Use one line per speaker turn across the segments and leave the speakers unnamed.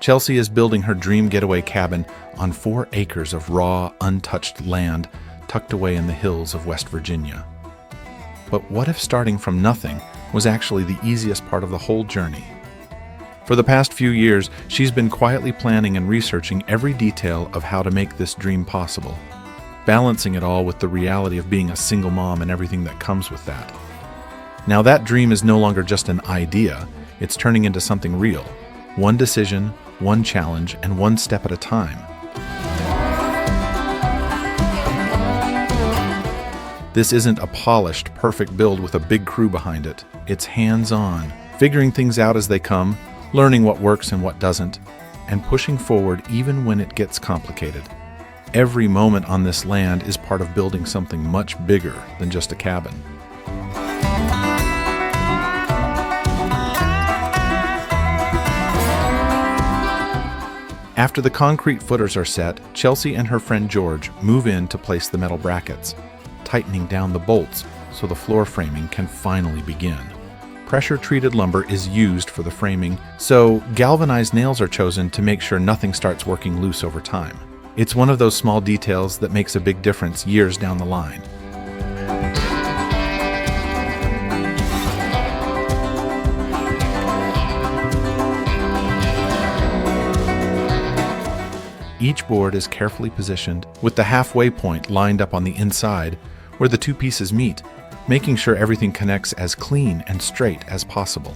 Chelsea is building her dream getaway cabin on 4 acres of raw, untouched land tucked away in the hills of West Virginia. But what if starting from nothing was actually the easiest part of the whole journey? For the past few years, she's been quietly planning and researching every detail of how to make this dream possible, balancing it all with the reality of being a single mom and everything that comes with that. Now that dream is no longer just an idea, it's turning into something real. One decision, one challenge, and one step at a time. This isn't a polished, perfect build with a big crew behind it. It's hands-on, figuring things out as they come, learning what works and what doesn't, and pushing forward even when it gets complicated. Every moment on this land is part of building something much bigger than just a cabin. After the concrete footers are set, Chelsea and her friend George move in to place the metal brackets, tightening down the bolts so the floor framing can finally begin. Pressure-treated lumber is used for the framing, so galvanized nails are chosen to make sure nothing starts working loose over time. It's one of those small details that makes a big difference years down the line. Each board is carefully positioned, with the halfway point lined up on the inside where the 2 pieces meet, making sure everything connects as clean and straight as possible.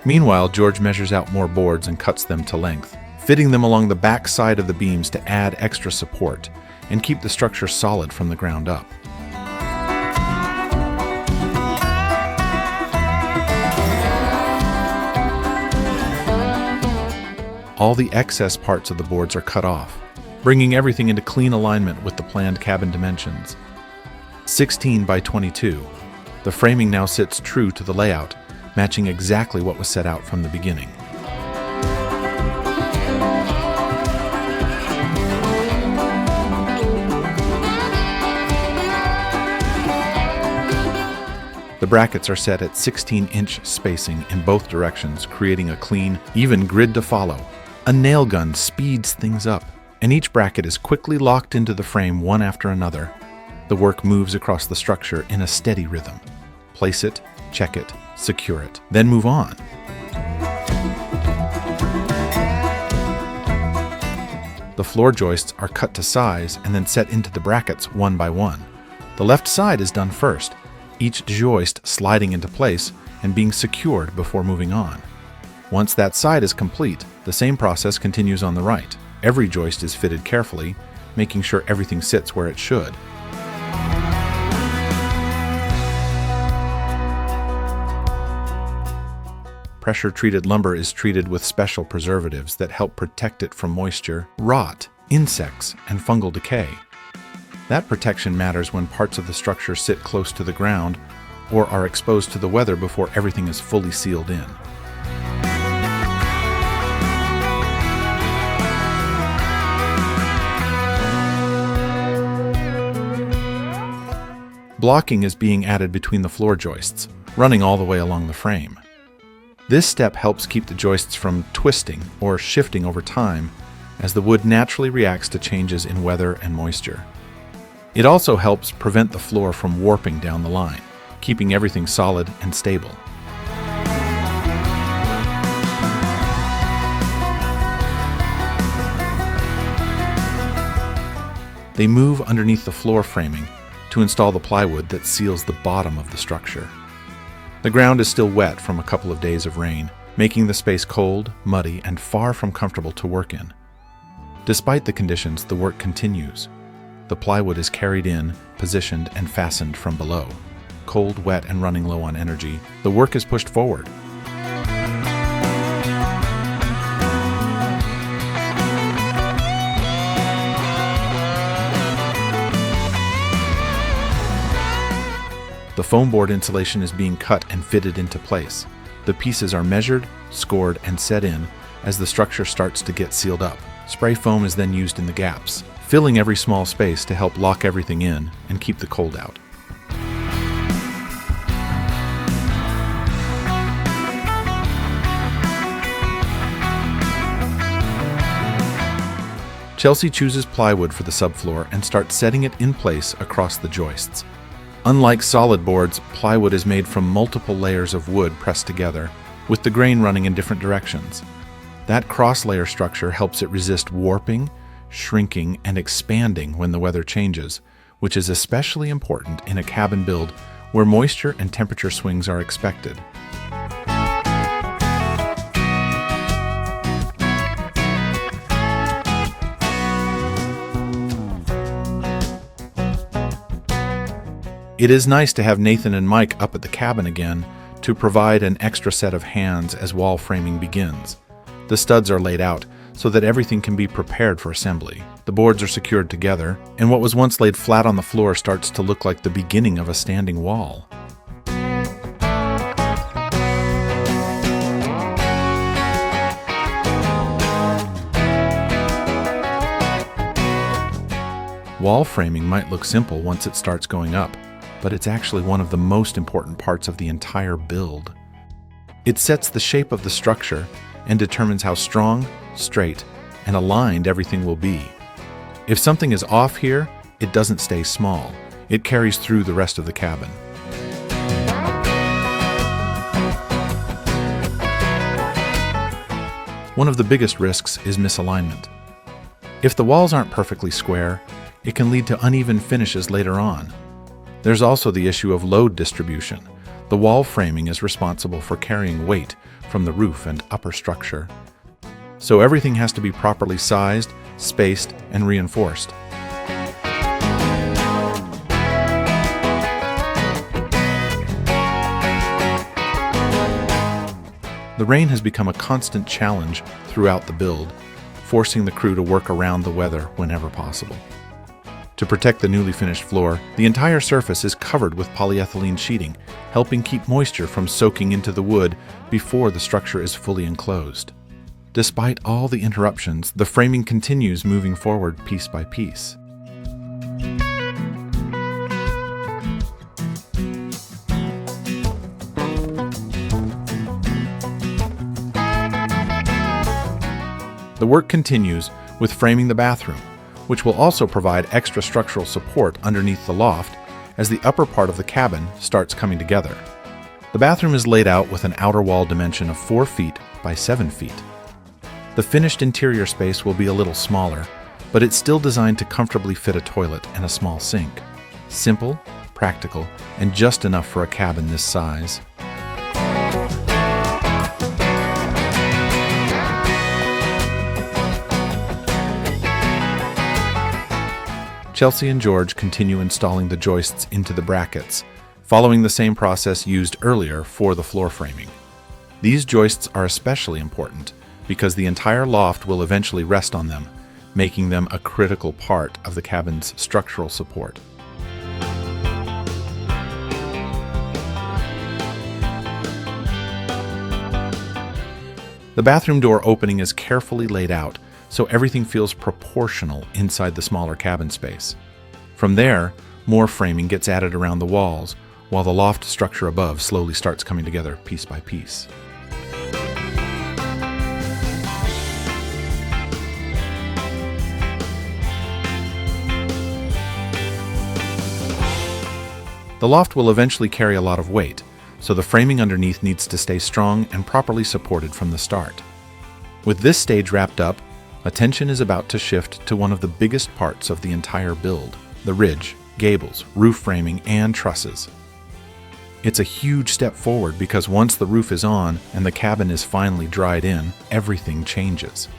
Meanwhile, George measures out more boards and cuts them to length, fitting them along the back side of the beams to add extra support and keep the structure solid from the ground up. All the excess parts of the boards are cut off, bringing everything into clean alignment with the planned cabin dimensions. 16 by 22, the framing now sits true to the layout, matching exactly what was set out from the beginning. The brackets are set at 16-inch spacing in both directions, creating a clean, even grid to follow. A nail gun speeds things up, and each bracket is quickly locked into the frame one after another. The work moves across the structure in a steady rhythm. Place it, check it, secure it, then move on. The floor joists are cut to size and then set into the brackets one by one. The left side is done first, each joist sliding into place and being secured before moving on. Once that side is complete, the same process continues on the right. Every joist is fitted carefully, making sure everything sits where it should. Pressure-treated lumber is treated with special preservatives that help protect it from moisture, rot, insects, and fungal decay. That protection matters when parts of the structure sit close to the ground or are exposed to the weather before everything is fully sealed in. Blocking is being added between the floor joists, running all the way along the frame. This step helps keep the joists from twisting or shifting over time as the wood naturally reacts to changes in weather and moisture. It also helps prevent the floor from warping down the line, keeping everything solid and stable. They move underneath the floor framing to install the plywood that seals the bottom of the structure. The ground is still wet from a couple of days of rain, making the space cold, muddy, and far from comfortable to work in. Despite the conditions, the work continues. The plywood is carried in, positioned, and fastened from below. Cold, wet, and running low on energy, the work is pushed forward. The foam board insulation is being cut and fitted into place. The pieces are measured, scored, and set in as the structure starts to get sealed up. Spray foam is then used in the gaps, filling every small space to help lock everything in and keep the cold out. Chelsea chooses plywood for the subfloor and starts setting it in place across the joists. Unlike solid boards, plywood is made from multiple layers of wood pressed together, with the grain running in different directions. That cross-layer structure helps it resist warping, shrinking, and expanding when the weather changes, which is especially important in a cabin build where moisture and temperature swings are expected. It is nice to have Nathan and Mike up at the cabin again to provide an extra set of hands as wall framing begins. The studs are laid out so that everything can be prepared for assembly. The boards are secured together, and what was once laid flat on the floor starts to look like the beginning of a standing wall. Wall framing might look simple once it starts going up, but it's actually one of the most important parts of the entire build. It sets the shape of the structure and determines how strong, straight, and aligned everything will be. If something is off here, it doesn't stay small. It carries through the rest of the cabin. One of the biggest risks is misalignment. If the walls aren't perfectly square, it can lead to uneven finishes later on. There's also the issue of load distribution. The wall framing is responsible for carrying weight from the roof and upper structure. So everything has to be properly sized, spaced, and reinforced. The rain has become a constant challenge throughout the build, forcing the crew to work around the weather whenever possible. To protect the newly finished floor, the entire surface is covered with polyethylene sheeting, helping keep moisture from soaking into the wood before the structure is fully enclosed. Despite all the interruptions, the framing continues moving forward piece by piece. The work continues with framing the bathroom, which will also provide extra structural support underneath the loft as the upper part of the cabin starts coming together. The bathroom is laid out with an outer wall dimension of 4 feet by 7 feet. The finished interior space will be a little smaller, but it's still designed to comfortably fit a toilet and a small sink. Simple, practical, and just enough for a cabin this size. Chelsea and George continue installing the joists into the brackets, following the same process used earlier for the floor framing. These joists are especially important because the entire loft will eventually rest on them, making them a critical part of the cabin's structural support. The bathroom door opening is carefully laid out, so everything feels proportional inside the smaller cabin space. From there, more framing gets added around the walls, while the loft structure above slowly starts coming together piece by piece. The loft will eventually carry a lot of weight, so the framing underneath needs to stay strong and properly supported from the start. With this stage wrapped up, attention is about to shift to one of the biggest parts of the entire build: the ridge, gables, roof framing, and trusses. It's a huge step forward because once the roof is on and the cabin is finally dried in, everything changes.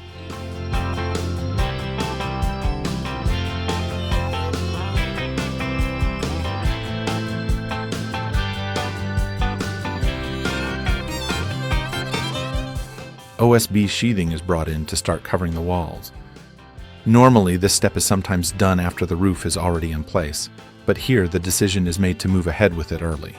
OSB sheathing is brought in to start covering the walls. Normally, this step is sometimes done after the roof is already in place, but here the decision is made to move ahead with it early.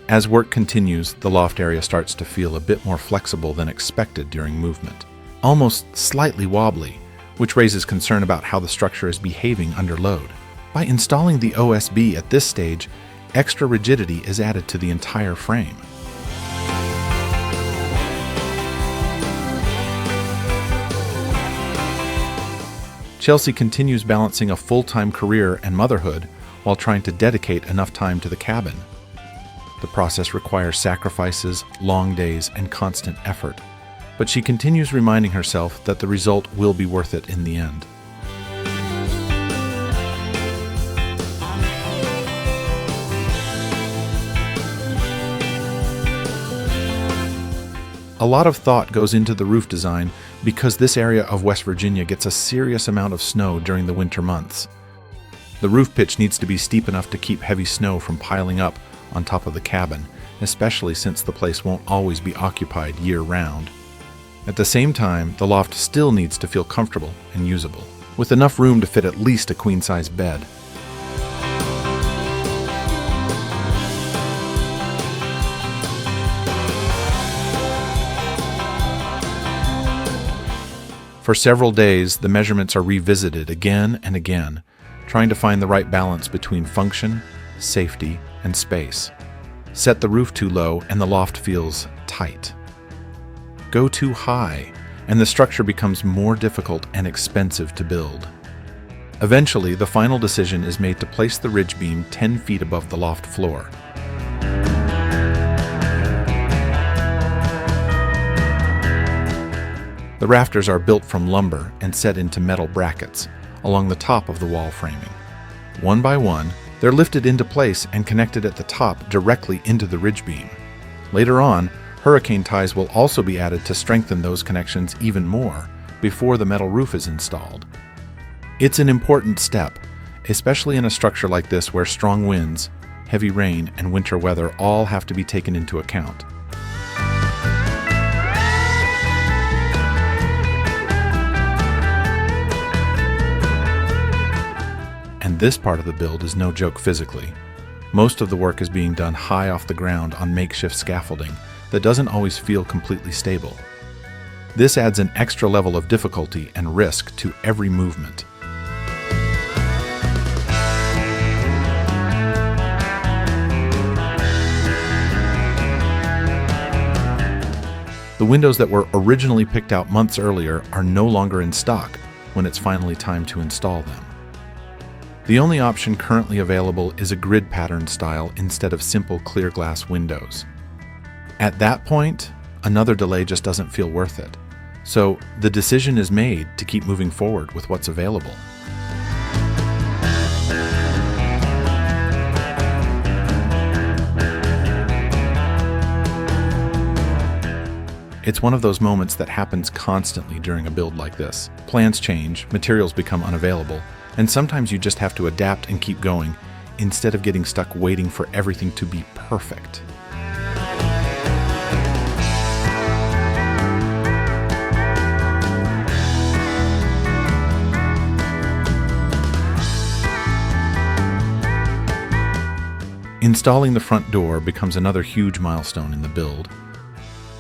As work continues, the loft area starts to feel a bit more flexible than expected during movement, almost slightly wobbly, which raises concern about how the structure is behaving under load. By installing the OSB at this stage, extra rigidity is added to the entire frame. Chelsea continues balancing a full-time career and motherhood while trying to dedicate enough time to the cabin. The process requires sacrifices, long days, and constant effort, but she continues reminding herself that the result will be worth it in the end. A lot of thought goes into the roof design because this area of West Virginia gets a serious amount of snow during the winter months. The roof pitch needs to be steep enough to keep heavy snow from piling up on top of the cabin, especially since the place won't always be occupied year-round. At the same time, the loft still needs to feel comfortable and usable, with enough room to fit at least a queen-size bed. For several days, the measurements are revisited again and again, trying to find the right balance between function, safety, and space. Set the roof too low and the loft feels tight. Go too high, and the structure becomes more difficult and expensive to build. Eventually, the final decision is made to place the ridge beam 10 feet above the loft floor. The rafters are built from lumber and set into metal brackets along the top of the wall framing. One by one, they're lifted into place and connected at the top directly into the ridge beam. Later on, hurricane ties will also be added to strengthen those connections even more before the metal roof is installed. It's an important step, especially in a structure like this where strong winds, heavy rain, and winter weather all have to be taken into account. And this part of the build is no joke physically. Most of the work is being done high off the ground on makeshift scaffolding that doesn't always feel completely stable. This adds an extra level of difficulty and risk to every movement. The windows that were originally picked out months earlier are no longer in stock when it's finally time to install them. The only option currently available is a grid pattern style instead of simple clear glass windows. At that point, another delay just doesn't feel worth it. So the decision is made to keep moving forward with what's available. It's one of those moments that happens constantly during a build like this. Plans change, materials become unavailable, and sometimes you just have to adapt and keep going instead of getting stuck waiting for everything to be perfect. Installing the front door becomes another huge milestone in the build.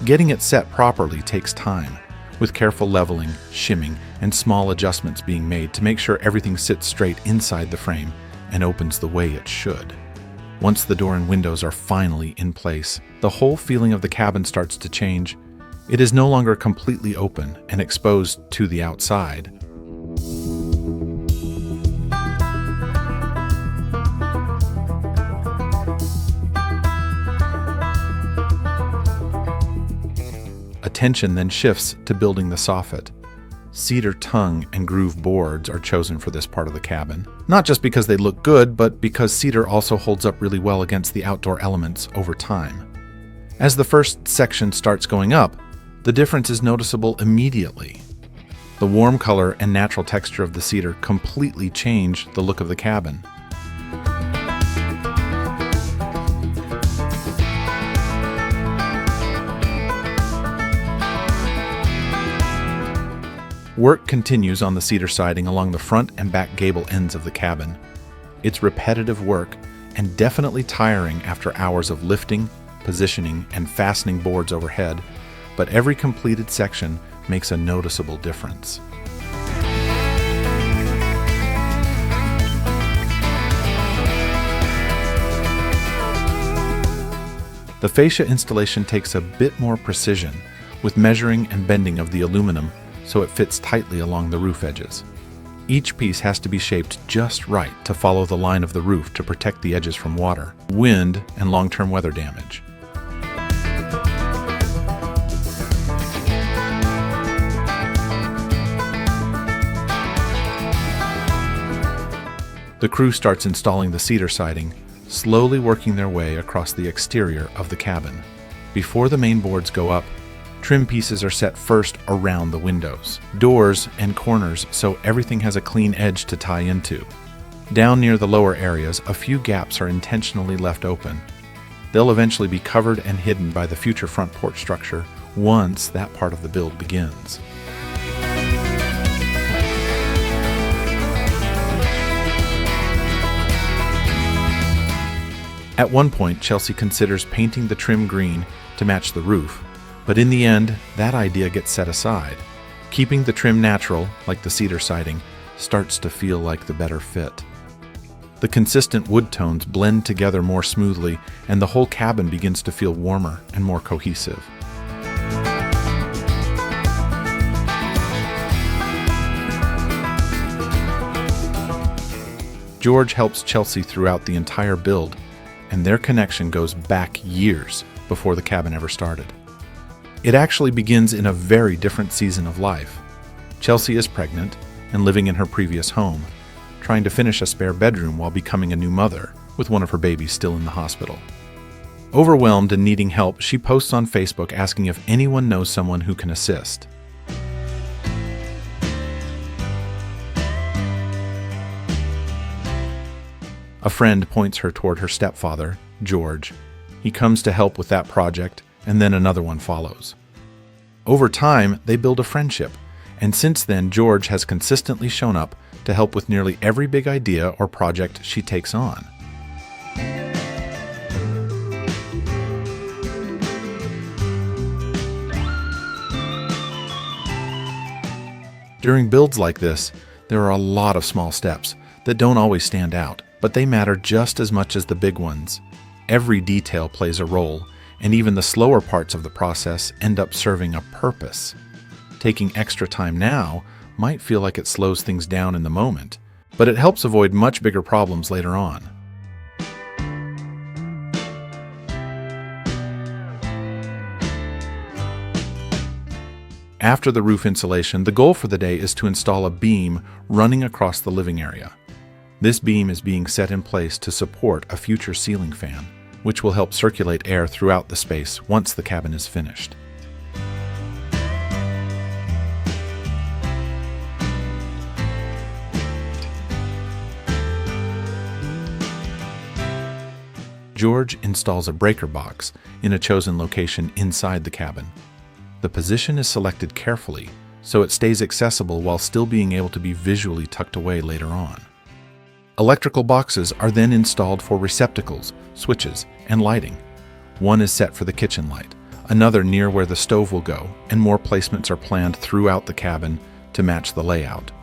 Getting it set properly takes time, with careful leveling, shimming, and small adjustments being made to make sure everything sits straight inside the frame and opens the way it should. Once the door and windows are finally in place, the whole feeling of the cabin starts to change. It is no longer completely open and exposed to the outside. Attention then shifts to building the soffit. Cedar tongue and groove boards are chosen for this part of the cabin, not just because they look good, but because cedar also holds up really well against the outdoor elements over time. As the first section starts going up, the difference is noticeable immediately. The warm color and natural texture of the cedar completely change the look of the cabin. Work continues on the cedar siding along the front and back gable ends of the cabin. It's repetitive work and definitely tiring after hours of lifting, positioning, and fastening boards overhead, but every completed section makes a noticeable difference. The fascia installation takes a bit more precision, with measuring and bending of the aluminum so it fits tightly along the roof edges. Each piece has to be shaped just right to follow the line of the roof to protect the edges from water, wind, and long-term weather damage. The crew starts installing the cedar siding, slowly working their way across the exterior of the cabin. Before the main boards go up, trim pieces are set first around the windows, doors, and corners so everything has a clean edge to tie into. Down near the lower areas, a few gaps are intentionally left open. They'll eventually be covered and hidden by the future front porch structure once that part of the build begins. At one point, Chelsea considers painting the trim green to match the roof, but in the end, that idea gets set aside. Keeping the trim natural, like the cedar siding, starts to feel like the better fit. The consistent wood tones blend together more smoothly, and the whole cabin begins to feel warmer and more cohesive. George helps Chelsea throughout the entire build, and their connection goes back years before the cabin ever started. It actually begins in a very different season of life. Chelsea is pregnant and living in her previous home, trying to finish a spare bedroom while becoming a new mother, with one of her babies still in the hospital. Overwhelmed and needing help, she posts on Facebook asking if anyone knows someone who can assist. A friend points her toward her stepfather, George. He comes to help with that project, and then another one follows. Over time, they build a friendship, and since then, George has consistently shown up to help with nearly every big idea or project she takes on. During builds like this, there are a lot of small steps that don't always stand out, but they matter just as much as the big ones. Every detail plays a role, and even the slower parts of the process end up serving a purpose. Taking extra time now might feel like it slows things down in the moment, but it helps avoid much bigger problems later on. After the roof insulation, the goal for the day is to install a beam running across the living area. This beam is being set in place to support a future ceiling fan, which will help circulate air throughout the space once the cabin is finished. George installs a breaker box in a chosen location inside the cabin. The position is selected carefully so it stays accessible while still being able to be visually tucked away later on. Electrical boxes are then installed for receptacles, switches, and lighting. One is set for the kitchen light, another near where the stove will go, and more placements are planned throughout the cabin to match the layout.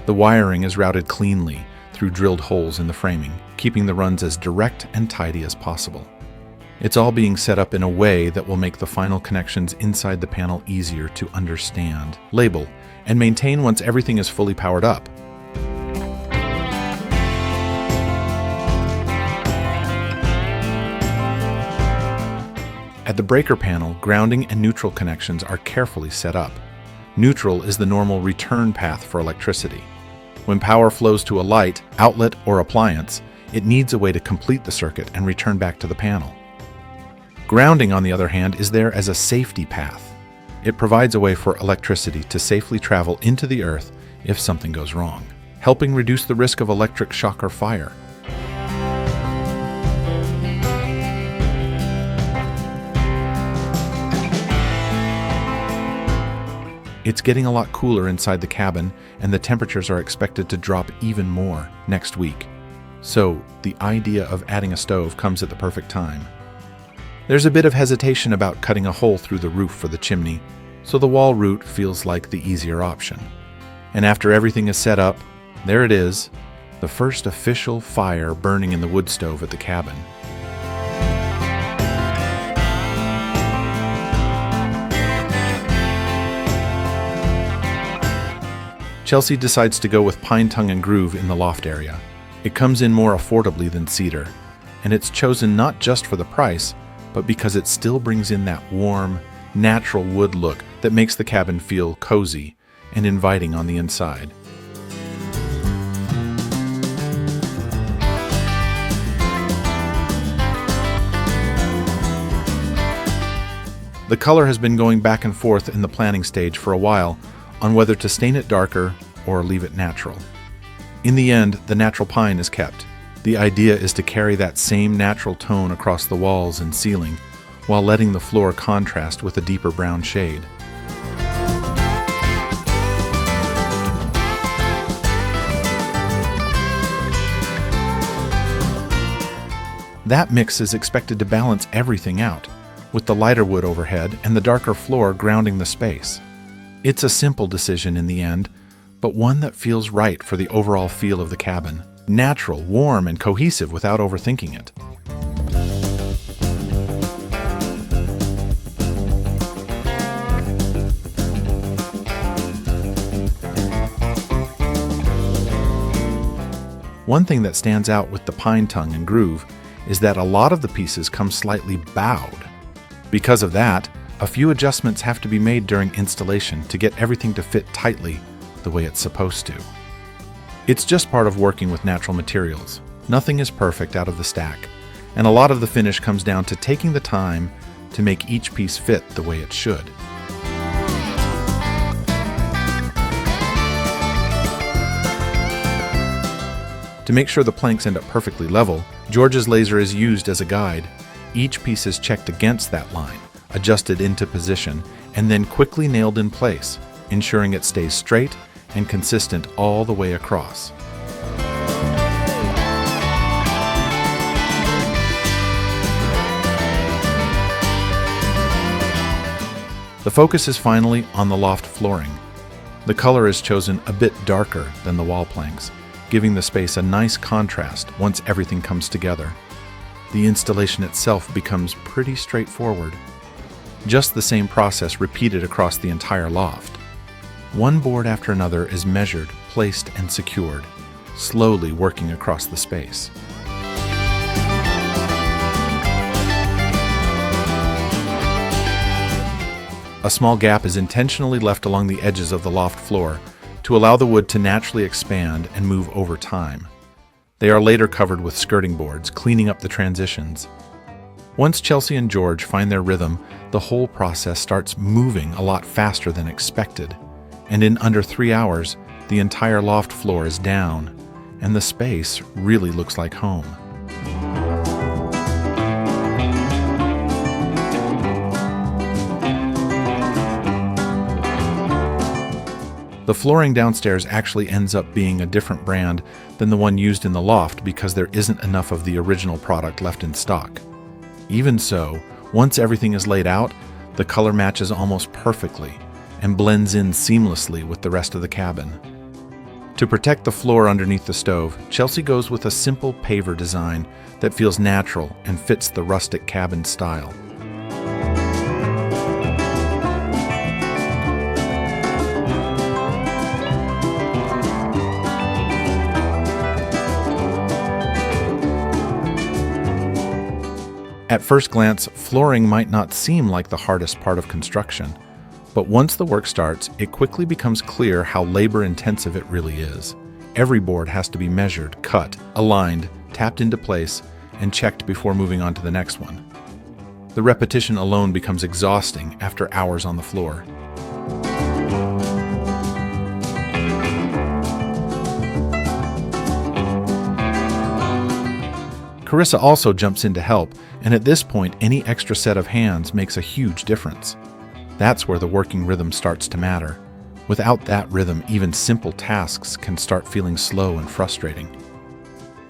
The wiring is routed cleanly through drilled holes in the framing, keeping the runs as direct and tidy as possible. It's all being set up in a way that will make the final connections inside the panel easier to understand, label, and maintain once everything is fully powered up. At the breaker panel, grounding and neutral connections are carefully set up. Neutral is the normal return path for electricity. When power flows to a light, outlet, or appliance, it needs a way to complete the circuit and return back to the panel. Grounding, on the other hand, is there as a safety path. It provides a way for electricity to safely travel into the earth if something goes wrong, helping reduce the risk of electric shock or fire. It's getting a lot cooler inside the cabin, and the temperatures are expected to drop even more next week. So, the idea of adding a stove comes at the perfect time. There's a bit of hesitation about cutting a hole through the roof for the chimney, so the wall route feels like the easier option. And after everything is set up, there it is, the first official fire burning in the wood stove at the cabin. Chelsea decides to go with pine tongue and groove in the loft area. It comes in more affordably than cedar, and it's chosen not just for the price, but because it still brings in that warm, natural wood look that makes the cabin feel cozy and inviting on the inside. The color has been going back and forth in the planning stage for a while on whether to stain it darker or leave it natural. In the end, the natural pine is kept. The idea is to carry that same natural tone across the walls and ceiling, while letting the floor contrast with a deeper brown shade. That mix is expected to balance everything out, with the lighter wood overhead and the darker floor grounding the space. It's a simple decision in the end, but one that feels right for the overall feel of the cabin. Natural, warm, and cohesive without overthinking it. One thing that stands out with the pine tongue and groove is that a lot of the pieces come slightly bowed. Because of that, a few adjustments have to be made during installation to get everything to fit tightly the way it's supposed to. It's just part of working with natural materials. Nothing is perfect out of the stack, and a lot of the finish comes down to taking the time to make each piece fit the way it should. To make sure the planks end up perfectly level, George's laser is used as a guide. Each piece is checked against that line, adjusted into position, and then quickly nailed in place, ensuring it stays straight and consistent all the way across. The focus is finally on the loft flooring. The color is chosen a bit darker than the wall planks, giving the space a nice contrast once everything comes together. The installation itself becomes pretty straightforward. Just the same process repeated across the entire loft. One board after another is measured, placed, and secured, slowly working across the space. A small gap is intentionally left along the edges of the loft floor to allow the wood to naturally expand and move over time. They are later covered with skirting boards, cleaning up the transitions. Once Chelsea and George find their rhythm, the whole process starts moving a lot faster than expected. And in under 3 hours, the entire loft floor is down, and the space really looks like home. The flooring downstairs actually ends up being a different brand than the one used in the loft because there isn't enough of the original product left in stock. Even so, once everything is laid out, the color matches almost perfectly and blends in seamlessly with the rest of the cabin. To protect the floor underneath the stove, Chelsea goes with a simple paver design that feels natural and fits the rustic cabin style. At first glance, flooring might not seem like the hardest part of construction, but once the work starts, it quickly becomes clear how labor-intensive it really is. Every board has to be measured, cut, aligned, tapped into place, and checked before moving on to the next one. The repetition alone becomes exhausting after hours on the floor. Carissa also jumps in to help, and at this point, any extra set of hands makes a huge difference. That's where the working rhythm starts to matter. Without that rhythm, even simple tasks can start feeling slow and frustrating.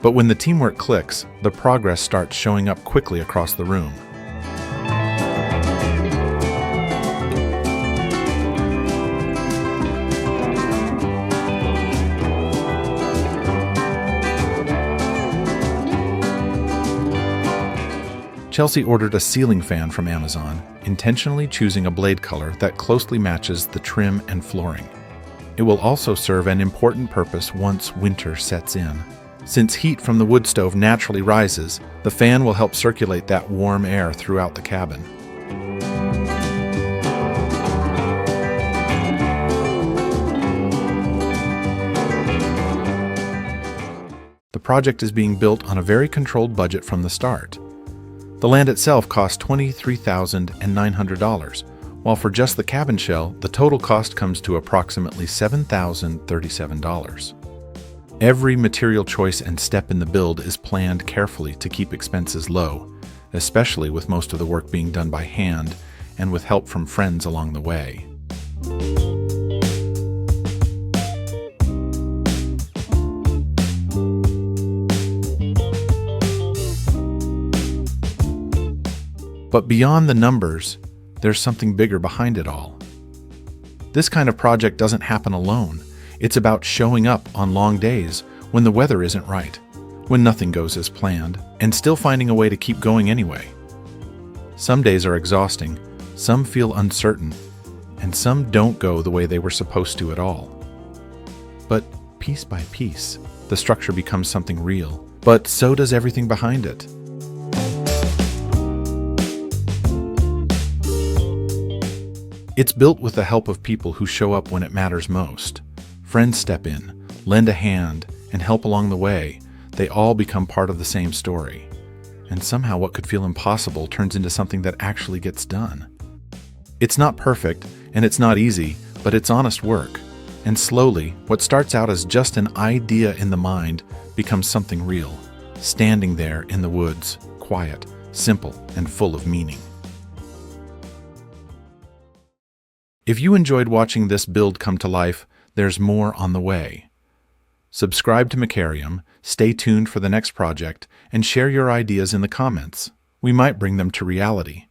But when the teamwork clicks, the progress starts showing up quickly across the room. Chelsea ordered a ceiling fan from Amazon, intentionally choosing a blade color that closely matches the trim and flooring. It will also serve an important purpose once winter sets in. Since heat from the wood stove naturally rises, the fan will help circulate that warm air throughout the cabin. The project is being built on a very controlled budget from the start. The land itself cost $23,900, while for just the cabin shell, the total cost comes to approximately $7,037. Every material choice and step in the build is planned carefully to keep expenses low, especially with most of the work being done by hand and with help from friends along the way. But beyond the numbers, there's something bigger behind it all. This kind of project doesn't happen alone. It's about showing up on long days when the weather isn't right, when nothing goes as planned, and still finding a way to keep going anyway. Some days are exhausting, some feel uncertain, and some don't go the way they were supposed to at all. But piece by piece, the structure becomes something real, but so does everything behind it. It's built with the help of people who show up when it matters most. Friends step in, lend a hand, and help along the way. They all become part of the same story. And somehow what could feel impossible turns into something that actually gets done. It's not perfect, and it's not easy, but it's honest work. And slowly, what starts out as just an idea in the mind becomes something real, standing there in the woods, quiet, simple, and full of meaning. If you enjoyed watching this build come to life, there's more on the way. Subscribe to Macarium, stay tuned for the next project, and share your ideas in the comments. We might bring them to reality.